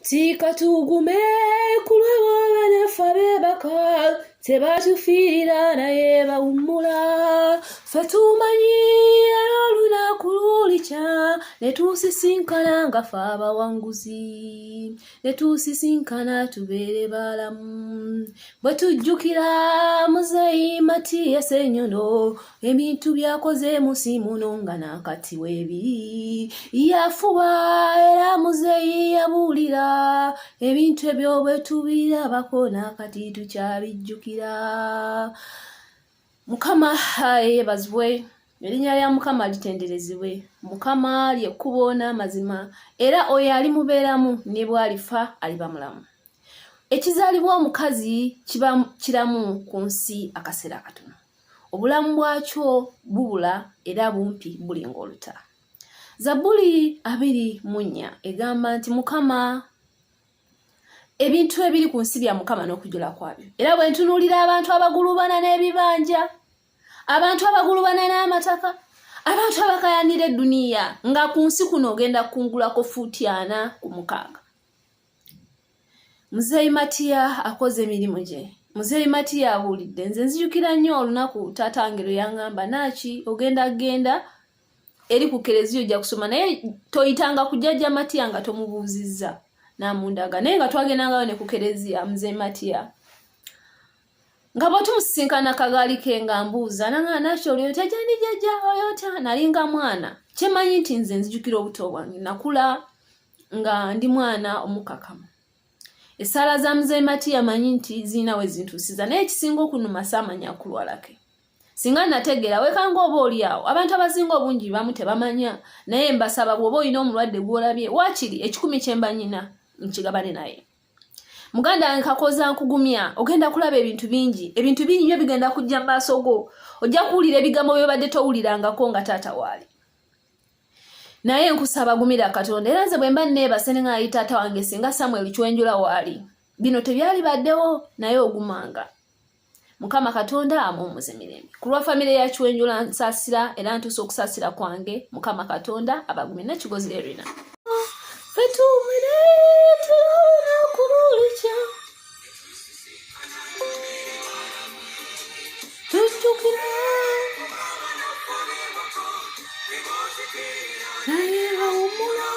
Tikatugume kulwewa banafa bebaka tebatufiira naye bawummula ffe tumanyi era olunaku lulikya ne tusisinkana nga ffe abawanguzi ne tusisinkana tubeere balamu bwe tujjukira Muzeeyi Mathias Ssenyondo ebintu byakoze musi muno nga nakati weebiri yafuba era Muzeeyi yabuulira ebintu ebyo bwe tubirabako nakati tukyabijjukira. Mukama yeebazibwe, erinnya lya Mukama litenderezebwe. Mukama lyekkubo n'amazima era oyo alimubeeramu ne bw'alifa aliba mulamu. Ekizaalibwa omukazi kiba kiramu ku nsi akaseera katono. Obulamu bwakyo bubula era bumpi bulinga oluta. Zabbuli 2:4 egamba nti Mukama ebintu ebiri ku nsi bya Mukama n'okujula kwabyo. Era bwe ntunuulira abantu abagulubana n'ebibanja, abantu abagulubana n'amataka, abantu abakayanira edduniya nga ku nsi kuno ogenda kungulako fuuti 4 ku 6. Muzeeyi Mathias akoze emirimu gye. Muzeeyi Mathias abuulidde. Nze nzijukira nnyo olunaku taata wange lwe yaŋŋamba naaki ogenda genda eri ku kereziya ojja kusoma naye toyitanga ku jjajja Mathias nga tomubuuzizza n'amundaga. Naye nga twagendangayo ne ku kereziya Muzeeyi Mathias nga bw'atumusisinkana kagaali ke nga mbuuza nanga naaki oli otya gyandi jjajja oli otya nalinga mwana. Kyemanyi nti nze nzijukira obuto bwange nakula nga ndi mwana omukakamu. Essaala za Muzeeyi Mathias manyi nti zirina we zintuusiza naye ekisinga okunuma saamanya akulwala ke. Singa nategeera wekanga oba oli awo abantu abasinga obungi bamu tebamanya naye mbasaba bw'oba olina omulwadde gw'olabye waakiri 10 kye mba nnyina nkigabane naye. Muganda wange kakoza nkugumya ogenda kulaba ebintu bingi nnyo bigenda kujja mu maaso go. Ojja kuwulira ebigambo by'obadde towulirangako nga taata waali. Naye nkusaba gumira Katonda era nze bwe mba nneebase ne ng'ayi taata wange singa Samuel Chwenjula waali bino tebyali baddewo naye ogumanga. Mukama Katonda amuwummuze mirembe. Ku lwa famire ya Chwenjula nsaasira era ntuuse okusaasira kwange Mukama Katonda abagumye n'ekigozi leerina. Fetumire tulona kululikya tujjukira naye bawummula